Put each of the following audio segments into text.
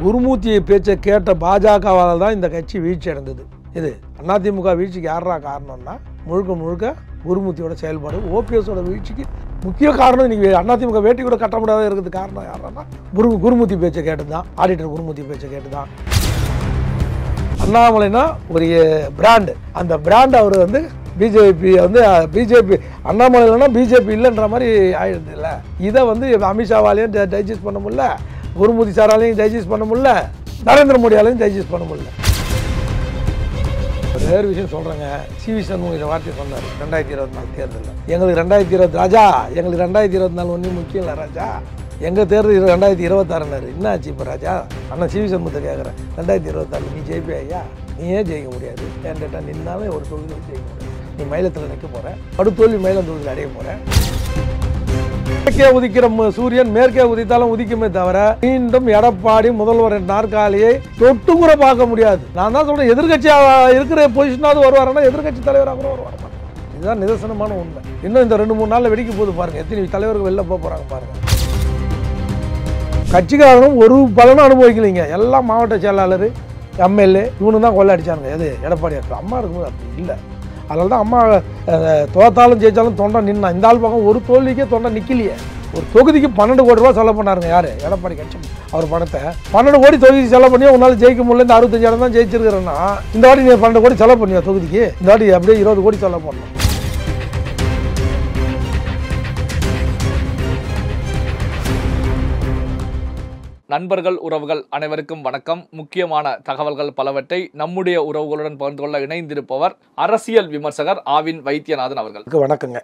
குருமூர்த்தி பேச்சை கேட்ட பாஜகவால் தான் இந்த கட்சி வீழ்ச்சி அடைந்தது. இது அதிமுக வீழ்ச்சிக்கு யாரா காரணம்னா முழுக்க முழுக்க குருமூர்த்தியோட செயல்பாடு. ஓபிஎஸோட வீழ்ச்சிக்கு முக்கிய காரணம் இன்னைக்கு அதிமுக வேட்டி கூட கட்ட முடியாத இருக்கிறது காரணம் யாருன்னா குருமூர்த்தி பேச்சை கேட்டு தான், ஆடிட்டர் குருமூர்த்தி பேச்சை கேட்டு தான். அண்ணாமலைனா ஒரு பிராண்டு, அந்த பிராண்ட் அவர் வந்து பிஜேபி அண்ணாமலை இல்லைன்னா பிஜேபி இல்லைன்ற மாதிரி ஆயிடுது இல்லை. இதை வந்து அமித்ஷாவாலையும் டைஜஸ்ட் பண்ண முடியல, குருமூர்த்தி சாராலையும் டைஜஸ்ட் பண்ண முடியல, நரேந்திர மோடியாலையும் டைஜஸ்ட் பண்ண முடியல. வேறு விஷயம் சொல்கிறேங்க, சிவி சண்முகம் இதை வார்த்தை சொன்னார் 2024 தேர்தலில். எங்களுக்கு 2020 ராஜா, எங்களுக்கு 2024 ஒன்றும் முக்கியம் இல்லை ராஜா, எங்கள் தேர்தல் 2026 என்ன ஆச்சு இப்போ ராஜா? ஆனால் சிவி சண்முகத்தை கேட்குறேன், 2026 நீ ஜெயிப்பே ஐயா? நீ ஏன் ஜெயிக்க முடியாது? ஏன்டா நின்னாலும் ஒரு தொகுதியில் ஜெயிக்க முடியாது. நீ மயிலத்தில் நிற்க போகிற, அடுத்தோல்வி மயிலம் தொகுதியில் அடைய போகிற. மேற்கே உதிக்கிற சூரியன் மேற்கே உதித்தாலும் உதிக்குமே தவிர மீண்டும் எடப்பாடி முதல்வர் நாற்காலியை தொட்டு கூட பார்க்க முடியாது. நான் தான் சொல்றேன், எதிர்கட்சியாக இருக்கிற பொசிஷனாவது வருவாருன்னா எதிர்கட்சி தலைவராக கூட வருவார். இதுதான் நிதர்சனமான உண்மை. இன்னும் இந்த 2-3 நாளில் வெடிக்க போது பாருங்க, எத்தனை தலைவர்கள் வெளில போகிறாங்க பாருங்க. கட்சிக்காரரும் ஒரு பலனும் அனுபவிக்கலைங்க. எல்லாம் மாவட்ட செயலாளர், எம்எல்ஏ இவனு தான் கொள்ளடிச்சானுங்க. எது எடப்பாடி அம்மா இருக்கும்போது அப்படி இல்லை. அதனால தான் அம்மா தோத்தாலும் ஜெயிச்சாலும் தொண்டை நின்னா. இந்த ஆள் பக்கம் ஒரு தோல்விக்கே தொண்டை நிற்கலையே. ஒரு தொகுதிக்கு 12 கோடி ரூபா செலவு பண்ணாருங்க. யார்? எடப்பாடி கட்சி. அவர் பணத்தை 12 கோடி தொகுதிக்கு செலவு பண்ணி உன்னால ஜெயிக்க முடியல. இந்த 65 இடம் தான் ஜெயிச்சிருக்கிறேன்னா இந்த வாட்டி நீ 12 கோடி செலவு பண்ணியா தொகுதிக்கு? இந்த வாட்டி அப்படியே 20 கோடி செலவு பண்ணணும். நண்பர்கள், உறவுகள் அனைவருக்கும் வணக்கம். முக்கியமான தகவல்கள் பலவற்றை நம்முடைய உறவுகளுடன் பகிர்ந்து கொள்ள இணைந்திருப்பவர் அரசியல் விமர்சகர் ஆவின் வைத்தியநாதன் அவர்கள். வணக்கங்க.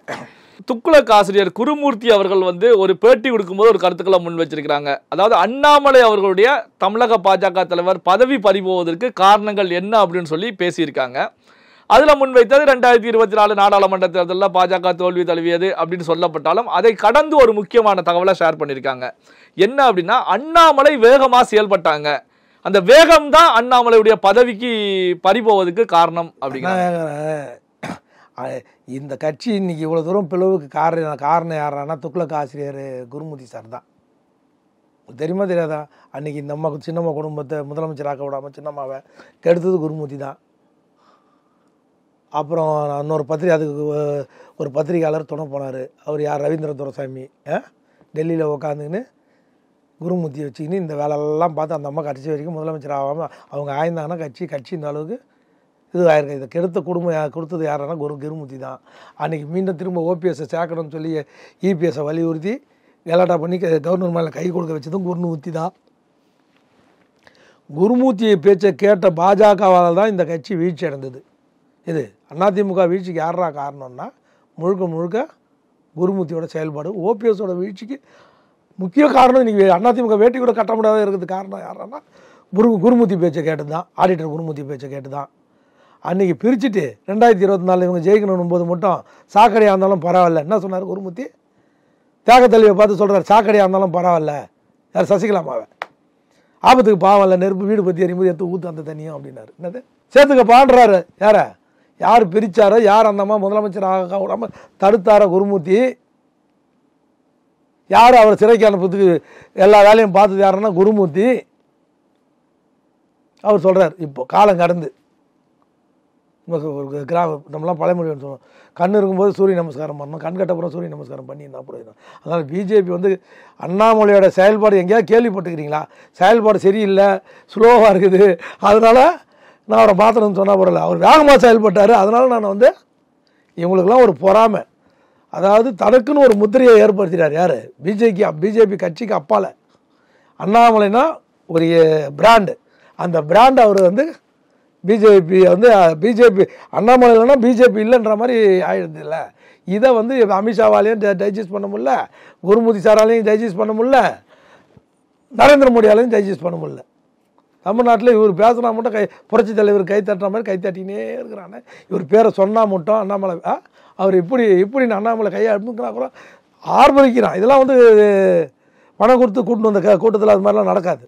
துக்ளக் ஆசிரியர் குருமூர்த்தி அவர்கள் ஒரு பேட்டி கொடுக்கும்போது ஒரு கருத்துக்களை முன் வச்சிருக்கிறாங்க. அதாவது அண்ணாமலை அவர்களுடைய தமிழக பாஜக தலைவர் பதவி பறிபோவதற்கு காரணங்கள் என்ன அப்படின்னு சொல்லி பேசியிருக்காங்க. அதில் முன்வைத்தது 2024 நாடாளுமன்ற தேர்தலில் பாஜக தோல்வி தழுவியது அப்படின்னு சொல்லப்பட்டாலும் அதை கடந்து ஒரு முக்கியமான தகவலை ஷேர் பண்ணியிருக்காங்க. என்ன அப்படின்னா, அண்ணாமலை வேகமாக செயல்பட்டாங்க, அந்த வேகம் தான் அண்ணாமலையுடைய பதவிக்கு பறிபோவதுக்கு காரணம் அப்படிங்கிறாங்க. இந்த கட்சி இன்னைக்கு இவ்வளோ தூரம் பிளவுக்கு காரணம் யாரானா துக்ளக் ஆசிரியர் குருமூர்த்தி சார் தான். தெரியுமா தெரியாதா? அன்னைக்கு இந்த அம்மா சின்னம்மா குடும்பத்தை முதலமைச்சராக்க விடாமல் சின்னம்மாவை கெடுத்தது குருமூர்த்தி தான். அப்புறம் இன்னொரு அதுக்கு ஒரு பத்திரிகையாளர் துணை போனார். அவர் யார்? ரவீந்திர துரைசாமி. டெல்லியில் உட்காந்துக்கின்னு குருமூர்த்தியை வச்சுக்கின்னு இந்த வேலையெல்லாம் பார்த்து அந்த அம்மா கட்சி வரைக்கும் முதலமைச்சர் ஆகாமல் அவங்க ஆயிருந்தாங்கன்னா கட்சி இந்த அளவுக்கு இது ஆயிருக்கு. இதை கெடுத்த குடும்பம் கொடுத்தது யாருன்னா குருமூர்த்தி தான். அன்றைக்கி மீண்டும் திரும்ப ஓபிஎஸ்ஸை சேர்க்கணும்னு சொல்லி இபிஎஸ்ஸை வலியுறுத்தி கலாட்டா பண்ணி கவர்னர் மேலே கை கொடுக்க வச்சதும் குருமூர்த்தி தான். குருமூர்த்தி பேச்சை கேட்ட பாஜகவால் தான் இந்த கட்சி வீழ்ச்சி அடைந்தது. இது அதிமுக வீழ்ச்சிக்கு யாரா காரணம்னா முழுக்க முழுக்க குருமூர்த்தியோட செயல்பாடு. ஓபிஎஸோட வீழ்ச்சிக்கு முக்கிய காரணம் இன்னைக்கு அதிமுக வேட்டி கூட கட்ட முடியாத இருக்கிறது காரணம் யாருன்னா குருமூர்த்தி பேச்சை கேட்டு தான், ஆடிட்டர் குருமூர்த்தி பேச்சை கேட்டு தான். அன்றைக்கி பிரிச்சுட்டு 2024 இவங்க ஜெயிக்கணும் போது மட்டும் சாக்கடையாக இருந்தாலும் பரவாயில்ல. என்ன சொன்னார் குருமூர்த்தி? தியாகத்தலைவை பார்த்து சொல்கிறார், சாக்கடையாக இருந்தாலும் பரவாயில்ல. யார்? சசிகலாமாவை. ஆபத்துக்கு பாவம் இல்லை, நெருப்பு வீடு பற்றி எறியும்போது எடுத்து ஊற்று அந்த தண்ணியும் அப்படின்னாரு. என்னது சேர்த்துக்க பாடுறாரு? யார் பிரித்தாரோ, யார் அந்த அம்மா முதலமைச்சர் ஆக விடாமல் தடுத்தாரோ குருமூர்த்தி, யார் அவர் சிறைக்கு அனுப்புறதுக்கு எல்லா வேலையும் பார்த்தது யாருன்னா குருமூர்த்தி. அவர் சொல்கிறார், இப்போ காலம் கடந்து நம்மளாம் பழமொழி சொல்லுவோம், கண் இருக்கும்போது சூரிய நமஸ்காரம் பண்ணணும், கண் கட்டப்புறம் சூரிய நமஸ்காரம் பண்ணியிருந்தா போயிடும். அதனால் பிஜேபி அண்ணாமலையோட செயல்பாடு எங்கேயாவது கேள்விப்பட்டுக்கிறீங்களா? செயல்பாடு சரியில்லை, ஸ்லோவாக இருக்குது, அதனால் நான் அவரை மாற்றணும்னு சொன்னால் போடல. அவர் வேகமாக செயல்பட்டார். அதனால் நான் இவங்களுக்கெல்லாம் ஒரு பொறாமை. அதாவது தனக்குன்னு ஒரு முத்திரையை ஏற்படுத்தினார். யார்? பிஜேபி கட்சிக்கு அப்பால். அண்ணாமலைனா ஒரு பிராண்டு, அந்த பிராண்ட் அவர் பிஜேபி அண்ணாமலை இல்லைன்னா பிஜேபி இல்லைன்ற மாதிரி ஆயிடுது இல்லை. இதை அமித்ஷாவாலையும் டைஜஸ்ட் பண்ண முடியல, குருமூர்த்தி சாராலையும் டைஜஸ்ட் பண்ண முடியல, நரேந்திர மோடியாலையும் டைஜஸ்ட் பண்ண முடியல. தமிழ்நாட்டில் இவர் பேசினா மட்டும் புரட்சி தலைவர் கை தட்டுற மாதிரி கை தட்டினே இருக்கிறானே. இவர் பேரை சொன்னால் மட்டும் அண்ணாமலை அவர் இப்படி அண்ணாமலை கையை அனுப்புனா கூட ஆர்ப்பரிக்கிறான். இதெல்லாம் பணம் கொடுத்து கூட்டு வந்த கூட்டத்தில் அது மாதிரிலாம் நடக்காது.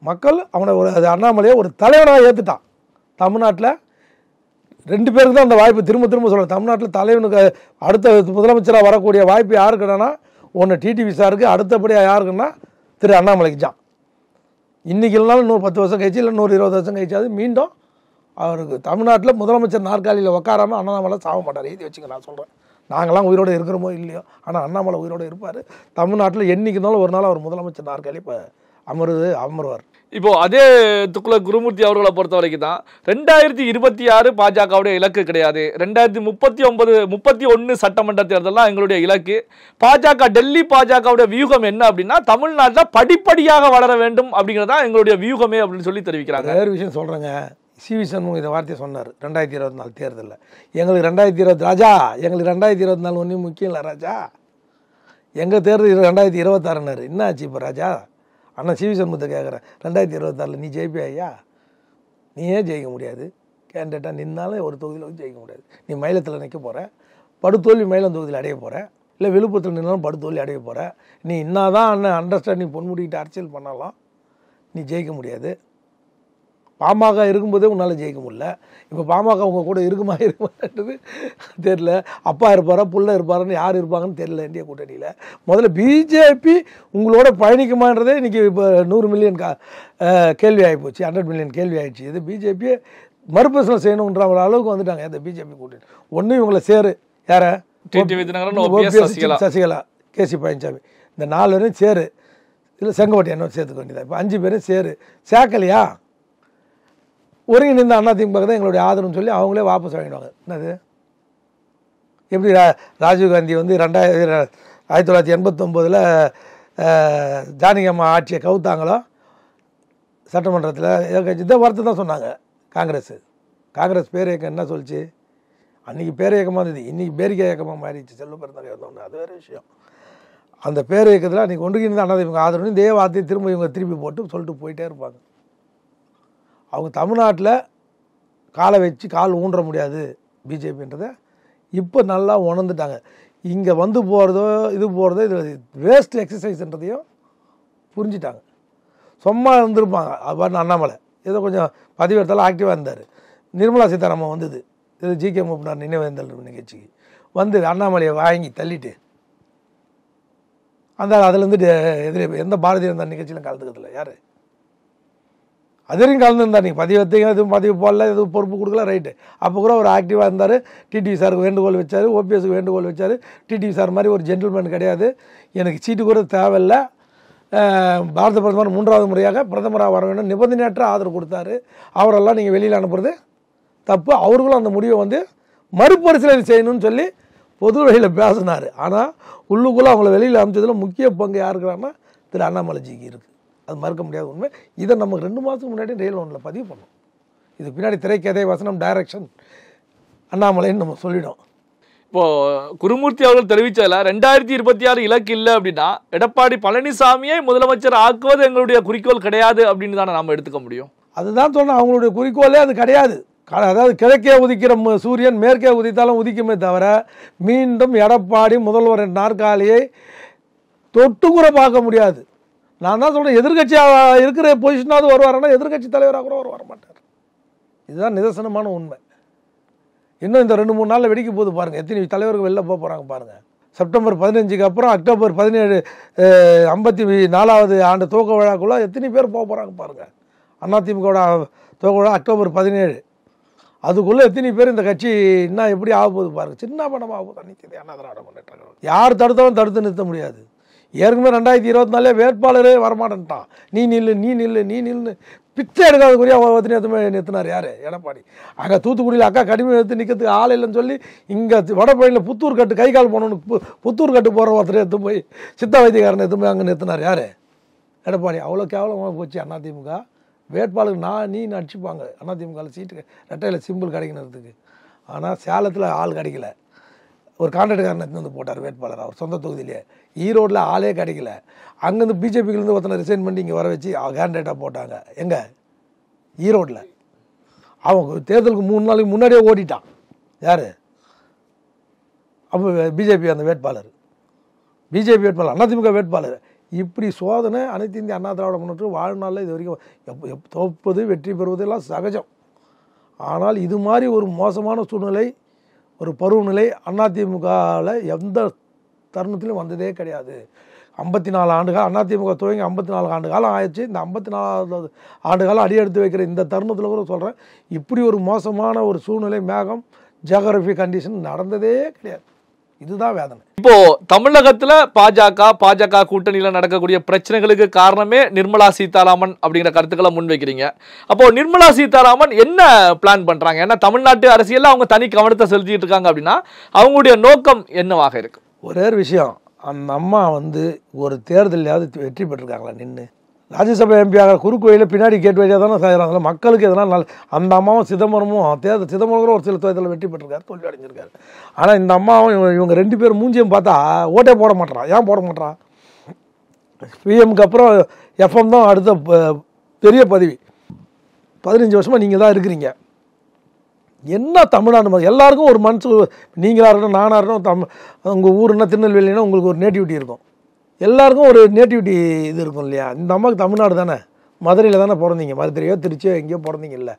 மக்கள் அவனை அண்ணாமலையை ஒரு தலைவனாக ஏற்றுட்டான். தமிழ்நாட்டில் 2 பேருக்கு தான் அந்த வாய்ப்பு. திரும்ப சொல்கிறேன், தமிழ்நாட்டில் தலைவனுக்கு அடுத்த முதலமைச்சராக வரக்கூடிய வாய்ப்பு யாருக்குன்னா ஒன்று டிடிவி சாருக்கு, அடுத்தபடியாக யாருக்குன்னா திரு அண்ணாமலைக்கு தான். இன்றைக்கி இல்லைனாலும் இன்னொரு 10 வருஷம் கழிச்சு இல்லை இன்னொரு 20 வருஷம் கழிச்சாது மீண்டும் அவருக்கு தமிழ்நாட்டில் முதலமைச்சர் நாற்காலியில் உட்காராமல் அண்ணாமலை சாக மாட்டார். எழுதி வச்சுங்க, நான் சொல்கிறேன். நாங்களாம் உயிரோடு இருக்கிறோமோ இல்லையோ, ஆனால் அண்ணாமலை உயிரோடு இருப்பார். தமிழ்நாட்டில் என்றைக்கு இருந்தாலும் ஒரு நாள் அவர் முதலமைச்சர் நாற்காலி இப்போ அமருவார். இப்போ அதே துக்ளக் குருமூர்த்தி அவர்களை பொறுத்த வரைக்கும் தான் 2026 பாஜகவுடைய இலக்கு கிடையாது, 2031 சட்டமன்ற தேர்தல் தான் எங்களுடைய இலக்கு. பாஜக டெல்லி பாஜகவுடைய வியூகம் என்ன அப்படின்னா தமிழ்நாட்டில் படிப்படியாக வளர வேண்டும் அப்படிங்கிறது தான் எங்களுடைய வியூகமே அப்படின்னு சொல்லி தெரிவிக்கிறாங்க. வேறு விஷயம் சொல்கிறேங்க, சிவி சண்முகம் இந்த வார்த்தையை சொன்னார் 2024 தேர்தலில். எங்களுக்கு 2020 ராஜா, எங்களுக்கு 2024 ஒன்றும் முக்கியம் இல்லை ராஜா, எங்கள் தேர்தல் 2026 என்ன ஆச்சு இப்போ ராஜா? ஆனால் சிவி சண்முகத்தை கேட்குறேன், 2026 நீ ஜெயிப்பியா ஐயா? நீ ஏன் ஜெயிக்க முடியாது? கேண்டிடேட்டாக நின்னாலும் ஒரு தொகுதியில் வந்து ஜெயிக்க முடியாது. நீ மயிலத்தில் நிற்க போகிற, படுதோல்வி மயிலம் தொகுதியில் அடைய போகிற, இல்லை விழுப்புரத்தில் நின்னாலும் படுதோல்வி அடைய போகிற. நீ இன்னாதான் அண்ணன் அண்டர்ஸ்டாண்டிங் பொன்முடிக்கிட்டு அரசியல் பண்ணலாம், நீ ஜெயிக்க முடியாது. பாமக இருக்கும்போதே உன்னால் ஜெயிக்க முடியல. இப்போ பாமக உங்கள் கூட இருக்குமான்றது தெரியல. அப்பா இருப்பாரா புள்ள இருப்பாரான்னு யார் இருப்பாங்கன்னு தெரியல இந்திய கூட்டணியில். முதல்ல பிஜேபி உங்களோட பயணிக்குமான்றதே இன்றைக்கி இப்போ 100 மில்லியன் கேள்வி ஆகிப்போச்சு, 100 மில்லியன் கேள்வி ஆகிடுச்சு. இது பிஜேபியை மறுபரிசீலனை செய்யணுன்ற ஒரு அளவுக்கு வந்துட்டாங்க இந்த பிஜேபி கூட்டணி. ஒன்றும் இவங்களை சேரு யாரை சசிகலா, கேசி பழனிசாமி, இந்த 4 பேரும் சேரு, இல்லை செங்கோட்டை என்ன சேர்த்துக்க வேண்டியதா? இப்போ 5 பேரும் சேரு சேர்க்கலையா? ஒருங்கிணைந்த அதிமுக தான் எங்களுடைய ஆதரவுன்னு சொல்லி அவங்களே வாபஸ் வாங்கிடுவாங்க. என்னது எப்படி ராஜீவ்காந்தி வந்து 1989 ஜானகியம்மா ஆட்சியை கவுத்தாங்களோ சட்டமன்றத்தில், இதை வார்த்தை தான் சொன்னாங்க காங்கிரஸ் பேர் இயக்கம் என்ன சொல்லிச்சு? அன்றைக்கி பேர் இயக்கமாக இருந்தது, இன்றைக்கி பேரிக்கை இயக்கமாக மாறிடுச்சு. செல்வ பிறந்தவங்க இருந்தோம்னு அது வேறு விஷயம். அந்த பேர் இயக்கத்தில் அன்றைக்கி ஒன்றுகிணைந்த அதிமுக ஆதரவு இதே வார்த்தையை திரும்ப இவங்க திருப்பி போட்டு சொல்லிட்டு போயிட்டே இருப்பாங்க. அவங்க தமிழ்நாட்டில் காலை வச்சு கால் ஊன்ற முடியாது பிஜேபின்றதை இப்போ நல்லா உணர்ந்துட்டாங்க. இங்கே வந்து போகிறதோ இது வேஸ்ட் எக்ஸசைஸ்ன்றதையும் புரிஞ்சிட்டாங்க. சும்மா இருந்திருப்பாங்க. அது அண்ணாமலை ஏதோ கொஞ்சம் பதிவு எடுத்தாலும் ஆக்டிவாக இருந்தார். நிர்மலா சீதாராமன் வந்தது, இது ஜிகே மூப்பனார் நினைவேந்தல் நிகழ்ச்சிக்கு வந்து அண்ணாமலையை வாங்கி தள்ளிட்டு அந்த அதுலேருந்து எந்த பாரதிய ஜனதா நிகழ்ச்சியிலும் கலந்துக்கிறதில்ல. யார் அதுவரையும் கலந்துருந்தார். நீங்கள் பதிவு எடுத்தீங்க, எதுவும் பதிவு போடல, எதுவும் பொறுப்பு கொடுக்கல, ரைட்டு. அப்போ கூட ஒரு ஆக்டிவாக இருந்தார். டிடிவி சாருக்கு வேண்டுகோள் வச்சார், ஓபிஎஸ்க்கு வேண்டுகோள் வச்சார். டிடிவி சார் மாதிரி ஒரு ஜென்டில்மேன் கிடையாது, எனக்கு சீட்டு கூட தேவையில்லை, பாரத பிரதமர் 3வது முறையாக பிரதமராக வர வேண்டும் நிபந்தனையற்ற ஆதரவு கொடுத்தாரு. அவரெல்லாம் நீங்கள் வெளியில் அனுப்புறது தப்பு, அவர்களும் அந்த முடிவை வந்து மறுபரிசீலனை செய்யணும்னு சொல்லி பொது வழியில் பேசினார். ஆனால் உள்ளுக்குள்ளே அவங்கள வெளியில் அனுப்பிச்சதில் முக்கிய பங்கு யாருக்குறாங்கன்னா திரு அண்ணாமலைஜிக்கு இருக்குது. அது மறுக்க முடியாத உண்மை. இதை நம்ம 2 மாதத்துக்கு முன்னாடி ரயில் ஒன்றில் பதிவு பண்ணோம். இது பின்னாடி திரைக்கதை வசனம் டைரக்ஷன் அண்ணாமலைன்னு நம்ம சொல்லிடும். இப்போது குருமூர்த்தி அவர்கள் தெரிவித்ததில் 2026 இலக்கு இல்லை அப்படின்னா எடப்பாடி பழனிசாமியை முதலமைச்சர் ஆக்குவது எங்களுடைய குறிக்கோள் கிடையாது அப்படின்னு தானே நாம் எடுத்துக்க முடியும். அதுதான் சொன்னேன், அவங்களுடைய குறிக்கோளே அது கிடையாது. அதாவது கிழக்கே உதிக்கிற சூரியன் மேற்கே உதித்தாலும் உதிக்குமே தவிர மீண்டும் எடப்பாடி முதல்வர் நாற்காலியை தொட்டுக்கூட பார்க்க முடியாது. நான் தான் சொல்கிறேன், எதிர்கட்சியாக இருக்கிற பொசிஷனாவது வருவாருன்னா எதிர்கட்சி தலைவராக கூட வர மாட்டார். இதுதான் நிதர்சனமான உண்மை. இன்னும் இந்த 2-3 நாளில் வெடிக்க போது பாருங்கள், எத்தனை தலைவர்கள் வெளில போக போகிறாங்க பாருங்கள். செப்டம்பர் 15க்கு அப்புறம் அக்டோபர் 17 54வது ஆண்டு துவக்க விழாக்குள்ளே எத்தனை பேர் போக போகிறாங்க பாருங்கள். அதிமுகவோட துவக்க விழா அக்டோபர் 17, அதுக்குள்ளே எத்தனை பேர் இந்த கட்சி என்ன எப்படி ஆக போகுது பாருங்கள். சின்ன பணம் ஆக போகுது. அன்றைக்கி அண்ணா திராவிட முன்னேற்ற கழகம் யார் தடுத்தாலும் தடுத்து நிறுத்த முடியாது. ஏற்கனவே 2024 வேட்பாளரே வரமாட்டேன்ட்டான். நீ நில்லுன்னு பிச்சை எடுக்காதக்குரிய நிறுத்தினார் யார்? எடப்பாடி. அங்கே தூத்துக்குடியில் அக்கா கடுமை எடுத்து நிற்கிறதுக்கு ஆள் இல்லைன்னு சொல்லி இங்கே வடபழனியில் புத்தூர் கட்டு கை கால் போனோன்னு புத்தூர் கட்டு போகிற ஒருத்தர் எடுத்து போய் சித்த வைத்தியக்காரனை எடுத்து போய் அங்கே நிறுத்தினார் யார்? எடப்பாடி. அவ்வளோ கேவலமாக போச்சு அதிமுக. வேட்பாளர் நீ அடிச்சுப்பாங்க அதிமுகவில் சீட்டு ரெட்டையில் சிம்பிள் கிடைக்கணுறதுக்கு. ஆனால் சேலத்தில் ஆள் கிடைக்கல. ஒரு கான்ட்ராக்டுக்காரனை வந்து போட்டார் வேட்பாளர், அவர் சொந்த தொகுதியிலே. ஈரோட்டில் ஆளே கிடைக்கல. அங்கேருந்து பிஜேபியிலேருந்து ஒருத்தனை ரிசைன் பண்ணி இங்கே வர வச்சு கேண்டிடேட்டாக போட்டாங்க. எங்கே? ஈரோட்டில். அவங்க தேர்தலுக்கு 3 நாளைக்கு முன்னாடியே ஓடிட்டான். யார்? அப்போ பிஜேபி அந்த வேட்பாளர், அதிமுக வேட்பாளர். இப்படி சோதனை அனைத்து இந்திய அண்ணா திராவிட முன்னேற்றம் வாழ்நாளில் இது வரைக்கும் தோற்பது வெற்றி பெறுவதெல்லாம் சகஜம். ஆனால் இது மாதிரி ஒரு மோசமான சூழ்நிலை, ஒரு பருவநிலை அதிமுகவில் எந்த தருணத்திலும் வந்ததே கிடையாது. 54 ஆண்டுகள் அதிமுக துவங்கி 54 ஆண்டு காலம் ஆயிடுச்சு. இந்த 54வது ஆண்டு காலம் அடியெடுத்து வைக்கிற இந்த தருணத்தில் கூட சொல்கிறேன், இப்படி ஒரு மோசமான ஒரு சூழ்நிலை மேகம் ஜியோகிராஃபி கண்டிஷன் நடந்ததே கிடையாது. இதுதான் வேதனை. இப்போ தமிழகத்துல பாஜக கூட்டணியில நடக்கக்கூடிய பிரச்சனைகளுக்கு காரணமே நிர்மலா சீதாராமன் அப்படிங்கிற கருத்துக்களை முன்வைக்கிறீங்க. அப்போ நிர்மலா சீதாராமன் என்ன பிளான் பண்றாங்க? ஏன்னா தமிழ்நாட்டு அரசியல்ல அவங்க தனி கவனத்தை செலுத்திட்டு இருக்காங்க அப்படின்னா அவங்களுடைய நோக்கம் என்னவாக இருக்கு? ஒரே ஒரு விஷயம், அந்த அம்மா ஒரு தேர்தலையாவது வெற்றி பெற்றிருக்காங்களா? நின்று ராஜ்யசபா எம்பியாக குறுக்கோயில பின்னாடி கேட்டு வழியாக தானே செய்கிறாங்க. மக்களுக்கு எதனால் அந்த அம்மாவும் சிதம்பரமும் சிதம்பரம் ஒரு சில தேர்தலில் வெற்றி பெற்றிருக்காரு, தோல்வி அடைஞ்சிருக்காரு. ஆனால் இந்த அம்மாவும் இவங்க 2 பேர் மூஞ்சியும் பார்த்தா ஓட்டே போட மாட்டான். ஏன் போட மாட்டான்? பிஎம்க்கு அப்புறம் எஃப்எம் தான் அடுத்த பெரிய பதவி. 15 வருஷமாக நீங்கள் தான் இருக்கிறீங்க. என்ன தமிழ்நாடு எல்லாருக்கும் ஒரு மனசு, நீங்களாக இருக்கட்டும் நானாக இருக்கட்டும், உங்கள் ஊருன்னா திருநெல்வேலினா உங்களுக்கு ஒரு நேட்டிவிட்டி இருக்கும். எல்லாருக்கும் ஒரு நேட்டிவிட்டி இது இருக்கும் இல்லையா? இந்த அம்மாவுக்கு தமிழ்நாடு தானே, மதுரையில் தானே பிறந்தீங்க. மதுரையோ திருச்சியோ எங்கேயோ பிறந்தீங்க இல்லை.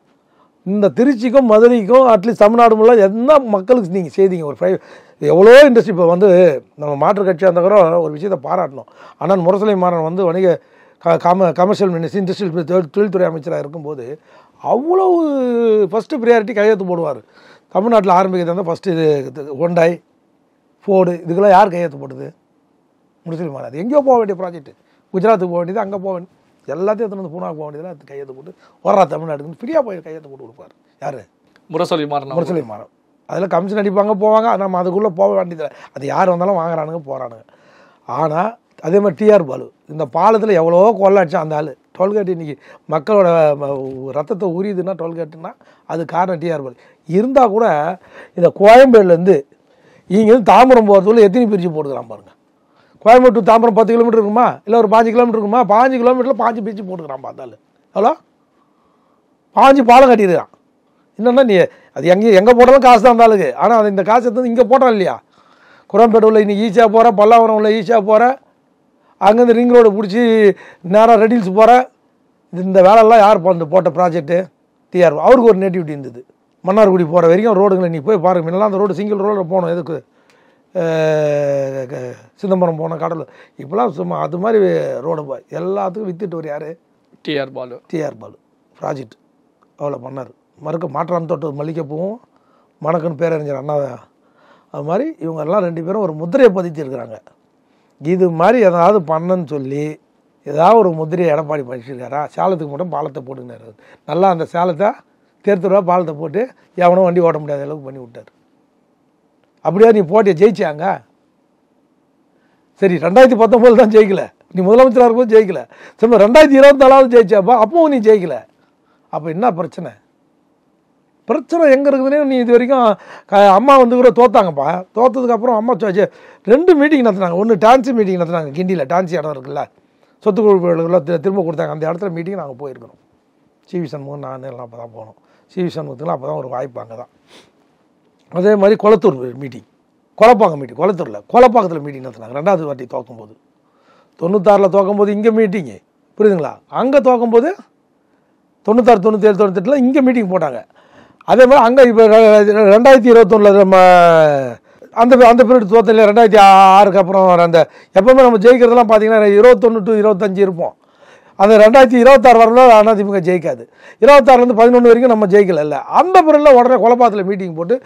இந்த திருச்சிக்கும் மதுரைக்கும் அட்லீஸ்ட் தமிழ்நாடு முழுவதும் என்ன மக்களுக்கு நீங்கள் செய்தீங்க? ஒரு எவ்வளோ இண்டஸ்ட்ரி இப்போ நம்ம மாற்று கட்சியாக இருந்தவரை ஒரு விஷயத்தை பாராட்டணும். ஆனால் முரசொலி மாறன் வணிக கமர்ஷியல் மினிஸ்டர் இண்டஸ்ட்ரியல் தொழில்துறை அமைச்சராக இருக்கும்போது அவ்வளவு ஃபஸ்ட்டு ப்ரியாரிட்டி கையெழுத்து போடுவார். தமிழ்நாட்டில் ஆரம்பிக்கிறது வந்து ஃபஸ்ட்டு இது ஹோண்டாய் ஃபோர்டு இதுக்கெல்லாம் யார் கையெழுத்து போடுது? முரசொலி மாறன். அது எங்கேயோ போக வேண்டிய ப்ராஜெக்ட், குஜராத்துக்கு போக வேண்டியது, அங்கே போக வேண்டியது, எல்லாத்தையும் எடுத்துகிட்டு வந்து பூனாக்கு போக வேண்டியதில் அது கையெழுத்து போட்டு வர்றா தமிழ்நாட்டுக்கு ஃப்ரீயாக போய் கையெழுத்து போட்டு கொடுப்பார். யார்? முரசொலி மாறன். அதில் கமிஷன் அடிப்பாங்க, போவாங்க. நம்ம அதுக்குள்ளே போக வேண்டியதில்லை. அது யார் வந்தாலும் வாங்குறானுங்க போகிறானுங்க. ஆனால் அதே மாதிரி டிஆர் பாலு இந்த பாலத்தில் எவ்வளோ கொள்ளாச்சு அந்த ஆள். டோல்கேட் இன்றைக்கி மக்களோட ரத்தத்தை உரியுதுன்னா டோல்கேட்டுன்னா அது காரணம் டிஆர் பாலு. இருந்தால் கூட இந்த கோயம்பேடுலேருந்து இங்கேருந்து தாம்பரம் போகிறதுக்குள்ள எத்தனை பிரித்து போட்டுக்கிறான் பாருங்கள். கோயம்புத்தூர் தாம்பரம் 10 கிலோமீட்டர் இருக்குமா, இல்லை ஒரு 5 கிலோமீட்டர் இருக்குமா? 5 கிலோமீட்டரில் 5 பிரித்து போட்டுக்கிறான் பார்த்தாலும். ஹலோ, 5 பாலம் கட்டிடுறான். என்னென்னா நீ அது எங்கே போட்டாலும் காசு தான் இருந்தாலுக்கு. ஆனால் அது இந்த காசு எடுத்து இங்கே போட்டான் இல்லையா? குரம்பேட்டூரில் இன்னைக்கு ஈஸியாக போகிற, பல்லாவரம் உள்ள ஈஸியாக போகிற, அங்கேருந்து ரிங் ரோடு பிடிச்சி நேராக ரெடில்ஸ் போகிற, இந்த வேலையெல்லாம் யார் போட்ட ப்ராஜெக்ட்டு? டிஆர். அவருக்கு ஒரு நேட்டிவிட்டி இருந்தது. மன்னார்குடி போகிற வரைக்கும் ரோடுங்களை நீ போய் பாருங்க. முன்னெல்லாம் அந்த ரோடு சிங்கிள் ரோடில் போகணும். எதுக்கு? சிதம்பரம் போன கடலூர். இப்போலாம் சும்மா அது மாதிரி ரோடு எல்லாத்துக்கும் வித்துட்டு ஒரு யார்? டிஆர் பாலு ப்ராஜெக்ட் அவ்வளோ பண்ணார். மாற்றான் தொட்டு மல்லிகைப்பூவும் மணக்குன்னு பேரறிஞர் அண்ணா. அது மாதிரி இவங்கெல்லாம் 2 பேரும் ஒரு முத்திரையை பதிச்சிருக்கிறாங்க. இது மாதிரி ஏதாவது பண்ணன்னு சொல்லி ஏதாவது ஒரு முத்திரையை எடப்பாடி படிச்சிருக்காரா? சேலத்துக்கு மட்டும் பாலத்தை போட்டுக்கினாரு. நல்லா அந்த சேலத்தை தேர்த்துருவா பாலத்தை போட்டு எவனும் வண்டி ஓட்ட முடியாத அளவுக்கு பண்ணி விட்டார். அப்படியா நீ போட்டியை ஜெயிச்சாங்க? சரி, 2019 தான் ஜெயிக்கல, நீ முதலமைச்சராக இருக்கும்போது ஜெயிக்கல. சரி, 2024 ஜெயிச்சாப்பா, அப்பவும் நீ ஜெயிக்கல. அப்போ என்ன பிரச்சனை எங்கே இருக்குதுன்னே நீ இது வரைக்கும் அம்மா கூட தோத்தாங்கப்பா. தோத்ததுக்கப்புறம் அம்மா 2 மீட்டிங் நடத்துனாங்க. ஒன்று டான்சி மீட்டிங் நடத்துனாங்க கிண்டியில். டான்சி இடம் இருக்குல்ல, சொத்து குழுக்களுக்கெல்லாம் திரும்ப கொடுத்தாங்க. அந்த இடத்துல மீட்டிங் நாங்கள் போயிருக்கிறோம். சிவி சண்முகம் நான் எல்லாம் அப்போ தான் போனோம். சிவி சண்முகத்துக்குலாம் அப்போ தான் ஒரு வாய்ப்பு அங்கே தான். அதே மாதிரி Kolathur meeting, Kolapakkam meeting, கொலப்பாக்கத்தில் meeting நடத்துனாங்க 2வது வாட்டி தோக்கும்போது. 96 தோக்கும்போது இங்கே மீட்டிங்கு, புரியுதுங்களா? அங்கே தோக்கும்போது 96, 97, 98 இங்கே மீட்டிங் போட்டாங்க. அதே மாதிரி அங்கே இப்போ 2021 நம்ம அந்த பீரியட் தோத்தல. 2006 அப்புறம் அந்த எப்போவுமே நம்ம ஜெயிக்கிறதுலாம் பார்த்தீங்கன்னா 21 to 25 இருப்போம். அந்த 2026 வரல அதிமுக ஜெயிக்காது. 26 11 வரைக்கும் நம்ம ஜெயிக்கல. இல்லை, அந்த பிறகு உடனே கொலப்பாத்தில் மீட்டிங் போட்டு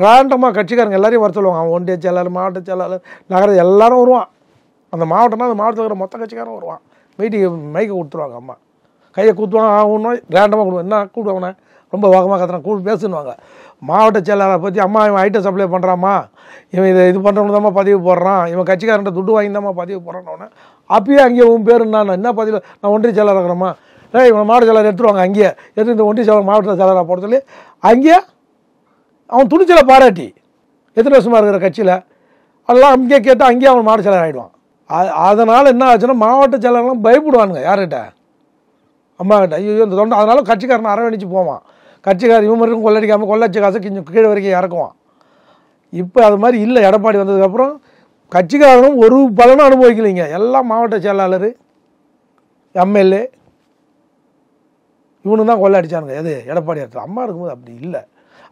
ரேண்டமாக கட்சிக்காரங்க எல்லாரையும் வர சொல்லுவாங்க. அவன் ஒன்றிய செயலாளர், மாவட்ட செயலாளர், நகர எல்லாரும் வருவான். அந்த மாவட்டம்னா அந்த மாவட்டத்தில் இருக்கிற மொத்த கட்சிக்காரன் வருவான். மீட்டிங் மைக்கை கொடுத்துருவாங்க. அம்மா கையை கூத்துவாங்க. ஆகணும் ரேண்டமாக கொடுவாங்க. என்ன கூப்பிடுவாங்கண்ணே, ரொம்ப வேகமாக கத்துறான், கூப்பிட்டு பேசுன்னுவாங்க. மாவட்ட செயலாளரை பற்றி அம்மா இவன் ஐட்டம் சப்ளை பண்ணுறாம்மா, இவன் இது பண்ணுறவனு தான்மா பதிவு போடுறான், இவன் கட்சிக்காரன்ட்ட துட்டு வாங்கி தான்மா பதிவு போடுறான்னு. அப்பயே அங்கேயே உன் பேர் என்ன பதிவு? நான் ஒன்றிய செயலாளர் இருக்கிறேம்மா. இவன் மாவட்ட செயலாளர் எடுத்துருவாங்க. அங்கேயே எடுத்து இந்த ஒன்றிய செயலாளர் மாவட்ட செயலாளராக போட சொல்லி அங்கேயே அவன் துணிச்சலை பாராட்டி எத்தனை வருஷமாக இருக்கிற கட்சியில் அதெல்லாம் அங்கேயே கேட்டால் அங்கேயே அவன் மாவட்ட செயலாளர் ஆகிடுவான். அதனால் என்ன ஆச்சுன்னா மாவட்ட செயலாளர்லாம் பயப்படுவானுங்க. யார்கிட்ட? அம்மா கிட்ட. ஐயோ இந்த தொண்டை. அதனால கட்சிக்காரனை அரவணைச்சு போவான். கட்சிக்காரர் இவன் இருக்கும் கொள்ளடிக்காமல் கொள்ளச்ச காசை கொஞ்சம் கீழே வரைக்கும் இறக்குவான். இப்போ அது மாதிரி இல்லை. எடப்பாடி வந்ததுக்கப்புறம் கட்சிக்காரனும் ஒரு பலனும் அனுபவிக்கலைங்க. எல்லாம் மாவட்ட செயலாளர், எம்எல்ஏ இவனு தான் கொள்ளை அடித்தானுங்க. எது? எடப்பாடி இடத்துல. அம்மா இருக்கும்போது அப்படி இல்லை.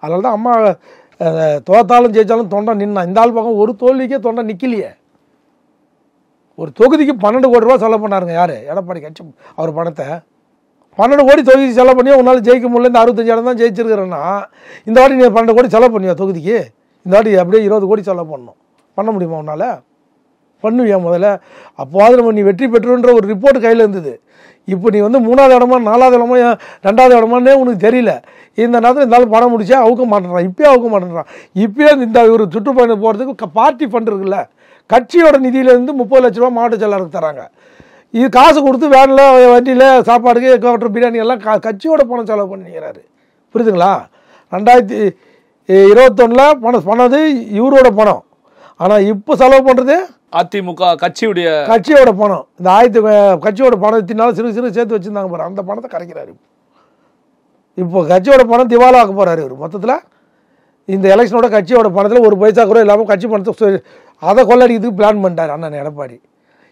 அதனால தான் அம்மா தோத்தாலும் ஜெயித்தாலும் தொண்டை நின்னா. இந்த ஆள் பக்கம் ஒரு தோல்விக்கே தொண்டை நிற்கலையே. ஒரு தொகுதிக்கு 12 கோடி ரூபா செலவு பண்ணாருங்க. யார்? எடப்பாடி கட்சி. அவர் பணத்தை 12 கோடி தொகுதிக்கு செலவு பண்ணி உன்னால் ஜெயிக்க முடியல, இந்த 65 இடம் தான் ஜெயிச்சிருக்கிறேன்னா இந்த வாட்டி நீ 12 கோடி செலவு பண்ணுவியா தொகுதிக்கு? இந்த வாட்டி அப்படியே 20 கோடி செலவு பண்ண முடியுமா உன்னால்? பண்ணுவியா முதல்ல? அப்போது நம்ம நீ வெற்றி பெற்றுன்ற ஒரு ரிப்போர்ட் கையில் இருந்தது. இப்போ நீ வந்து 3வது இடமா 4வது இடமா 2வது இடமானே உனக்கு தெரியல. இந்த நேரத்தில் இருந்தாலும் பணம் முடிச்சா அவுக்க மாட்டேறான். இப்போயே அவுக்க மாட்டேறான். இப்போயே இந்த ஒரு சுற்றுப்பயணம் போகிறதுக்கு பார்ட்டி ஃபண்ட் இருக்குல்ல, கட்சியோட நிதியிலேருந்து 30 லட்ச ரூபா மாவட்ட செயலாளருக்கு தராங்க. இது காசு கொடுத்து வேனில் வண்டியில் சாப்பாடுக்கு ஹெலிகாப்டர் பிரியாணி எல்லாம் கட்சியோட பணம் செலவு பண்ணிக்கிறாரு. புரியுதுங்களா? 2021 பண்ணது இவரோட பணம். ஆனால் இப்போ செலவு பண்ணுறது அதிமுக கட்சியோட பணம். இந்த கட்சியோட பணத்தினால சிறு சேர்த்து வச்சுருந்தாங்க பாரு, அந்த பணத்தை கரைக்கிறாரு. இப்போ கட்சியோட பணம் திவாலாக்க போகிறாரு இவர். மொத்தத்தில் இந்த எலெக்ஷனோட கட்சியோட பணத்தில் ஒரு பைசா கூட இல்லாமல் கட்சி பணத்தை அதை கொள்ளடிக்கிறதுக்கு பிளான் பண்ணிட்டார் அண்ணன் எடப்பாடி.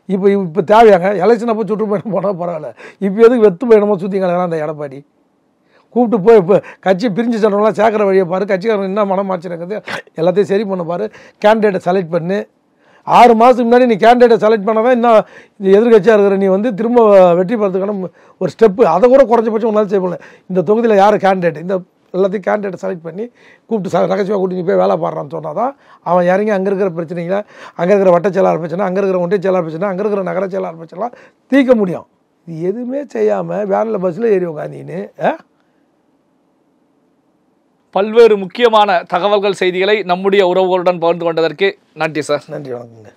இப்போ தேவையாங்க? எலெக்ஷன் அப்போ சுற்றுப்பயணம் போனால் பரவாயில்ல, இப்போ எதுக்கு வெத்து பயணமோ சுற்றிக்கலாம் அந்த எடப்பாடி? கூப்பிட்டு போய் இப்போ கட்சி பிரிஞ்சு சொல்கிறவங்களாம் சேர்க்குற வழியை பாரு, கட்சிக்காரங்க என்ன மனமாச்சுருக்குது எல்லாத்தையும் சரி பண்ண பாரு, கேண்டிடேட்டை செலக்ட் பண்ணு. 6 மாதத்துக்கு முன்னாடி நீ கேண்டிடேட்டை செலக்ட் பண்ண தான் இன்னும் எதிர்கட்சியாக இருக்கிற நீ வந்து திரும்ப வெற்றி பெறதுக்கான ஒரு ஸ்டெப்பு, அதை கூட குறைஞ்சபட்சம் உன்னால் செய்ய முடியல. இந்த தொகுதியில் யார் கேண்டிடேட், இந்த எல்லாத்தையும் கேண்டிடேட்டை செலக்ட் பண்ணி கூப்பிட்டு ரகசியமாக கூப்பிட்டு நீ போய் வேலை பாடுறான்னு சொன்னால் தான் அவன் இறங்கி அங்கே இருக்கிற பிரச்சனைகளை, அங்கே இருக்கிற வட்ட செயலாளர் பிரச்சனை, அங்கே இருக்கிற ஒன்றிய செயலாளர் பிரச்சனை, அங்கே இருக்கிற நகர செயலாளர் பிரச்சனைலாம் தீர்க்க முடியும். இது எதுவுமே செய்யாமல் வேனில் பஸ்ஸில் ஏறி உட்காந்தின்னு பல்வேறு முக்கியமான தகவல்கள் செய்திகளை நம்முடைய உறவுகளுடன் பகிர்ந்து கொண்டதற்கு நன்றி சார். நன்றி, வணக்கங்க.